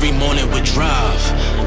every morning with drive.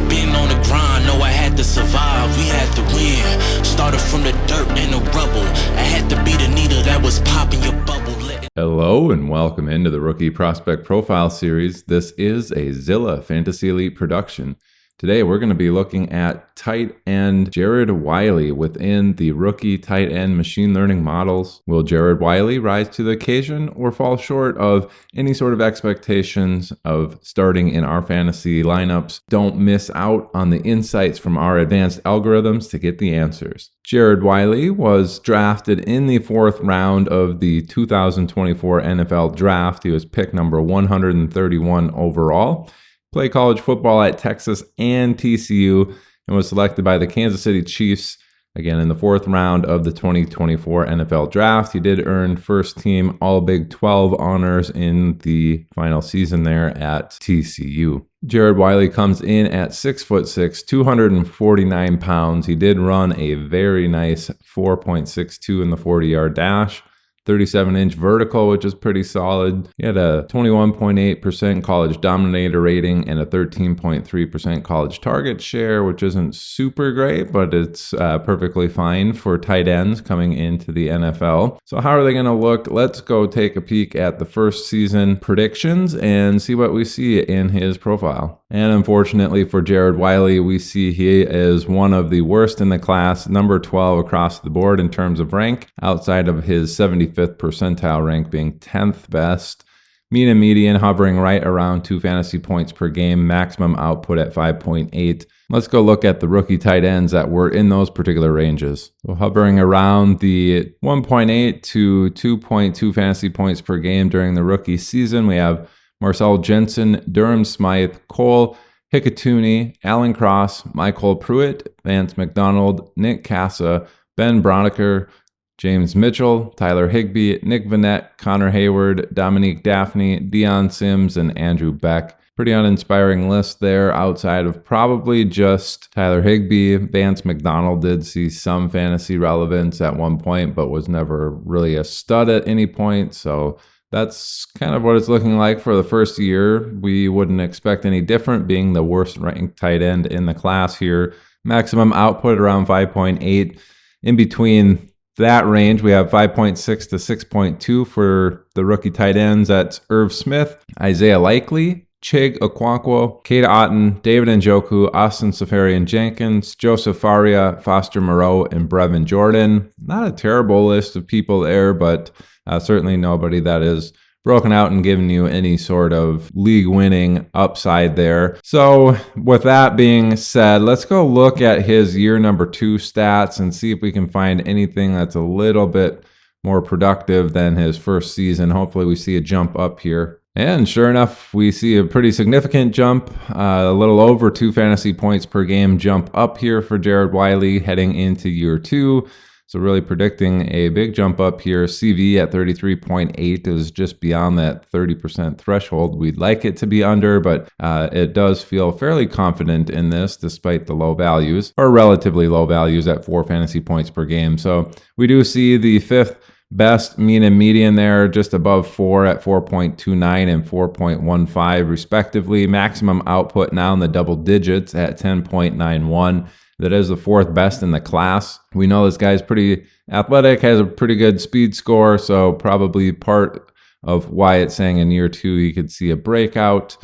Being on the grind, know I had to survive. We had to win. Started from the dirt and the rubble. I had to be the needle that was popping your bubble. Hello and welcome into the Rookie Prospect Profile Series. This is a Zilla Fantasy Elite production. Today we're going to be looking at tight end Jared Wiley within the rookie tight end machine learning models. Will Jared Wiley rise to the occasion or fall short of any sort of expectations of starting in our fantasy lineups? Don't miss out on the insights from our advanced algorithms to get the answers. Jared Wiley was drafted in the 4th round of the 2024 NFL Draft. He was pick number 131 overall. Played college football at Texas and TCU and was selected by the Kansas City Chiefs, again in the 4th round of the 2024 NFL Draft. He did earn first team All Big 12 honors in the final season there at TCU. Jared Wiley comes in at 6'6", 249 pounds. He did run a very nice 4.62 in the 40-yard dash. 37-inch vertical, which is pretty solid. He had a 21.8% college dominator rating and a 13.3% college target share, which isn't super great, but it's perfectly fine for tight ends coming into the NFL. So how are they going to look? Let's go take a peek at the first season predictions and see what we see in his profile. And unfortunately for Jared Wiley, we see he is one of the worst in the class, number 12 across the board in terms of rank, outside of his 75th percentile rank being 10th best. Mean and median hovering right around 2 fantasy points per game, maximum output at 5.8. Let's go look at the rookie tight ends that were in those particular ranges. So hovering around the 1.8 to 2.2 fantasy points per game during the rookie season, we have Marcel Jensen, Durham Smythe, Cole Hikatuni, Alan Cross, Michael Pruitt, Vance McDonald, Nick Casa, Ben Broniker, James Mitchell, Tyler Higbee, Nick Vannett, Connor Hayward, Dominique Daphne, Deion Sims, and Andrew Beck. Pretty uninspiring list there outside of probably just Tyler Higbee. Vance McDonald did see some fantasy relevance at one point, but was never really a stud at any point. So that's kind of what it's looking like for the first year. We wouldn't expect any different, being the worst ranked tight end in the class here. Maximum output around 5.8. In between that range, we have 5.6 to 6.2 for the rookie tight ends. That's Irv Smith, Isaiah Likely, Chig Okonkwo, Cade Otton, David Njoku, Austin Seferian-Jenkins, Joseph Faria, Foster Moreau, and Brevin Jordan. Not a terrible list of people there, but certainly nobody that is broken out and giving you any sort of league-winning upside there. So with that being said, let's go look at his year number 2 stats and see if we can find anything that's a little bit more productive than his first season. Hopefully we see a jump up here. And sure enough, we see a pretty significant jump, a little over 2 fantasy points per game jump up here for Jared Wiley heading into year 2. So really predicting a big jump up here. CV at 33.8 is just beyond that 30% threshold. We'd like it to be under, but it does feel fairly confident in this despite the low values, or relatively low values at 4 fantasy points per game. So we do see the 5th best mean and median there, just above 4 at 4.29 and 4.15 respectively. Maximum output now in the double digits at 10.91. That is the 4th best in the class. We know this guy's pretty athletic, has a pretty good speed score, so probably part of why it's saying in year 2 he could see a breakout.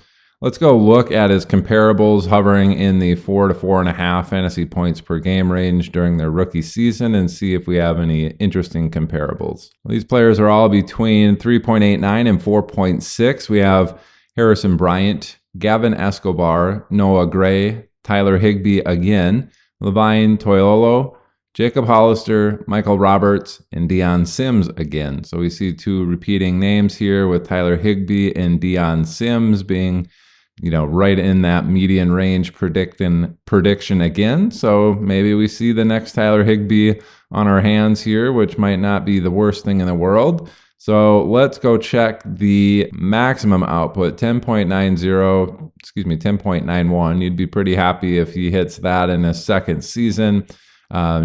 Let's go look at his comparables hovering in the 4 to 4.5 fantasy points per game range during their rookie season and see if we have any interesting comparables. These players are all between 3.89 and 4.6. We have Harrison Bryant, Gavin Escobar, Noah Gray, Tyler Higbee again, Levine Toilolo, Jacob Hollister, Michael Roberts, and Deion Sims again. So we see 2 repeating names here with Tyler Higbee and Deion Sims being, right in that median range prediction again. So maybe we see the next Tyler Higbee on our hands here, which might not be the worst thing in the world. So let's go check the maximum output, 10.91. You'd be pretty happy if he hits that in his second season.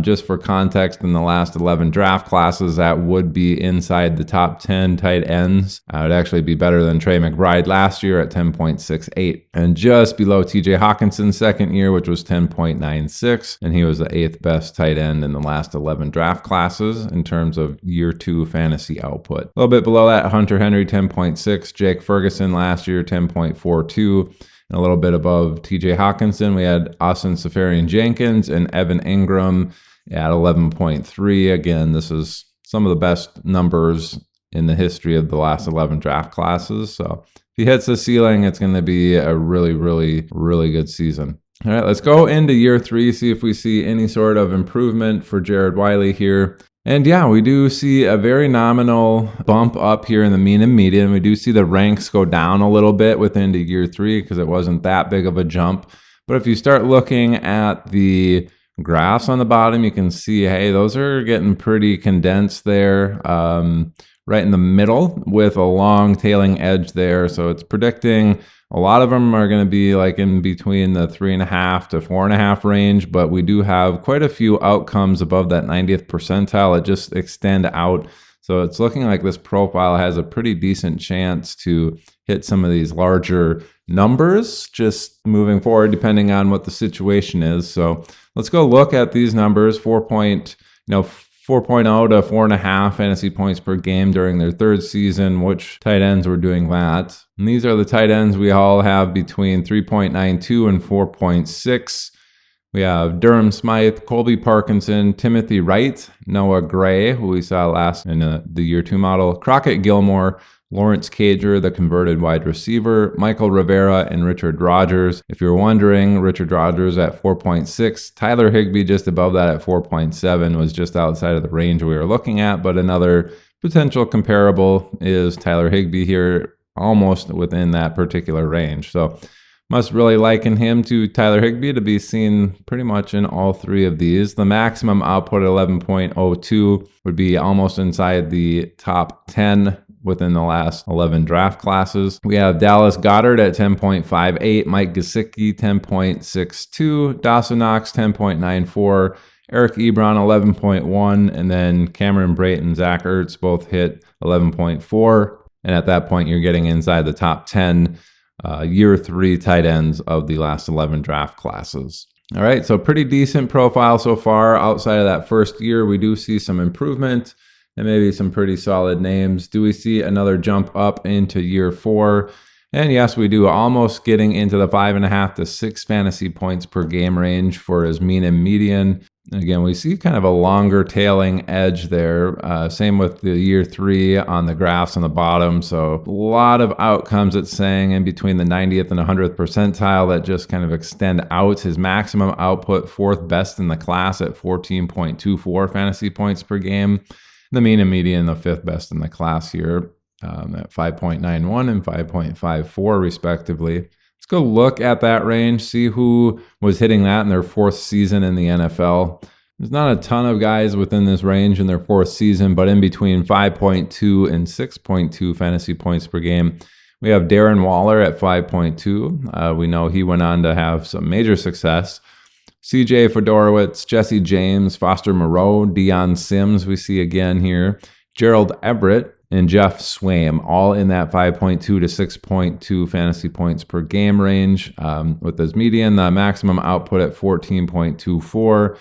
Just for context, in the last 11 draft classes, that would be inside the top 10 tight ends. It would actually be better than Trey McBride last year at 10.68, and just below TJ Hawkinson's second year, which was 10.96, and he was the 8th best tight end in the last 11 draft classes in terms of year 2 fantasy output. A little bit below that, Hunter Henry 10.6, Jake Ferguson last year 10.42. And a little bit above TJ Hawkinson, we had Austin Seferian-Jenkins and Evan Ingram at 11.3. Again, this is some of the best numbers in the history of the last 11 draft classes. So if he hits the ceiling, it's going to be a really, really, really good season. All right, let's go into year 3, see if we see any sort of improvement for Jared Wiley here. And yeah, we do see a very nominal bump up here in the mean and median. We do see the ranks go down a little bit within the year 3 because it wasn't that big of a jump. But if you start looking at the graphs on the bottom, you can see, hey, those are getting pretty condensed there, right in the middle with a long tailing edge there. So it's predicting a lot of them are going to be like in between the 3.5 to 4.5 range, but we do have quite a few outcomes above that 90th percentile that just extend out. So it's looking like this profile has a pretty decent chance to hit some of these larger numbers just moving forward, depending on what the situation is. So let's go look at these numbers. 4.0 to 4.5 fantasy points per game during their 3rd season. Which tight ends were doing that? And these are the tight ends we all have between 3.92 and 4.6. We have Durham Smythe, Colby Parkinson, Timothy Wright, Noah Gray, who we saw last in the year 2 model, Crockett Gilmore, Lawrence Cager, the converted wide receiver, Michael Rivera, and Richard Rodgers. If you're wondering, Richard Rodgers at 4.6, Tyler Higbee just above that at 4.7 was just outside of the range we were looking at, but another potential comparable is Tyler Higbee here, almost within that particular range. So must really liken him to Tyler Higbee to be seen pretty much in all 3 of these. The maximum output at 11.02 would be almost inside the top 10 within the last 11 draft classes. We have Dallas Goedert at 10.58, Mike Gesicki 10.62, Dawson Knox 10.94, Eric Ebron 11.1, and then Cameron Brate and Zach Ertz both hit 11.4. And at that point, you're getting inside the top 10 year 3 tight ends of the last 11 draft classes. All right, so pretty decent profile so far. Outside of that first year, we do see some improvement and maybe some pretty solid names. Do we see another jump up into year 4? And yes, we do, almost getting into the 5.5 to 6 fantasy points per game range for his mean and median. Again, we see kind of a longer tailing edge there. Same with the year 3 on the graphs on the bottom. So a lot of outcomes it's saying in between the 90th and 100th percentile that just kind of extend out. His maximum output, 4th best in the class at 14.24 fantasy points per game. The mean and median, the 5th best in the class here at 5.91 and 5.54 respectively. Let's go look at that range, see who was hitting that in their 4th season in the NFL. There's not a ton of guys within this range in their 4th season, but in between 5.2 and 6.2 fantasy points per game. We have Darren Waller at 5.2. We know he went on to have some major success. CJ Fedorowicz, Jesse James, Foster Moreau, Deion Sims we see again here, Gerald Everett, and Jeff Swaim, all in that 5.2 to 6.2 fantasy points per game range. With his median, the maximum output at 14.24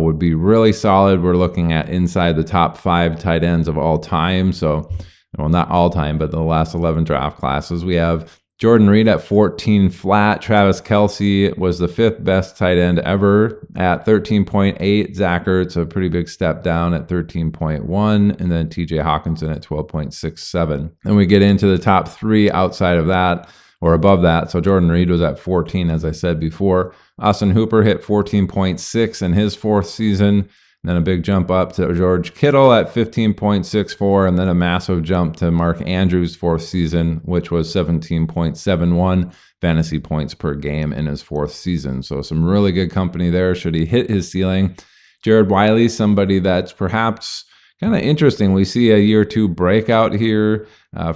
would be really solid. We're looking at inside the top 5 tight ends of all time. So, well, not all time, but the last 11 draft classes. We have Jordan Reed at 14 flat. Travis Kelce was the 5th best tight end ever at 13.8. Zach Ertz, a pretty big step down at 13.1. And then TJ Hawkinson at 12.67. Then we get into the top 3 outside of that or above that. So Jordan Reed was at 14, as I said before. Austin Hooper hit 14.6 in his 4th season. Then a big jump up to George Kittle at 15.64, and then a massive jump to Mark Andrews' 4th season, which was 17.71 fantasy points per game in his 4th season. So some really good company there should he hit his ceiling. Jared Wiley, somebody that's perhaps kind of interesting. We see a year 2 breakout here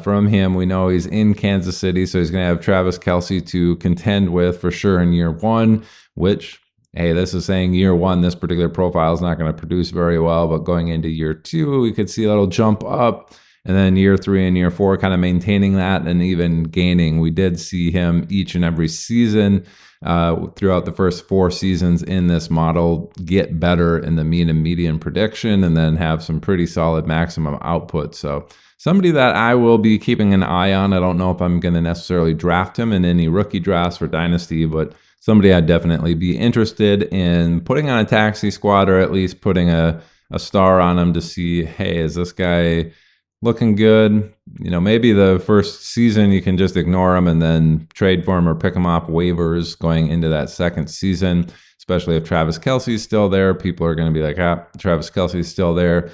from him. We know he's in Kansas City, so he's going to have Travis Kelce to contend with for sure in year 1, which hey, this is saying year one, this particular profile is not going to produce very well, but going into year two, we could see a little jump up. And then year three and year four, kind of maintaining that and even gaining. We did see him each and every season throughout the first 4 seasons in this model get better in the mean and median prediction, and then have some pretty solid maximum output. So somebody that I will be keeping an eye on. I don't know if I'm going to necessarily draft him in any rookie drafts for Dynasty, but somebody I'd definitely be interested in putting on a taxi squad, or at least putting a star on him to see, hey, is this guy looking good? You know, maybe the first season you can just ignore him and then trade for him or pick him off waivers going into that second season, especially if Travis Kelce's still there. People are going to be like, Travis Kelce's still there.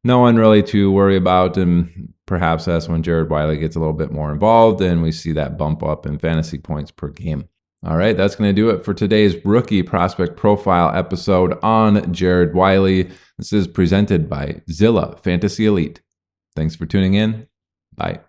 No one really to worry about, and perhaps that's when Jared Wiley gets a little bit more involved and we see that bump up in fantasy points per game. All right, that's going to do it for today's Rookie Prospect Profile episode on Jared Wiley. This is presented by Zilla Fantasy Elite. Thanks for tuning in. Bye.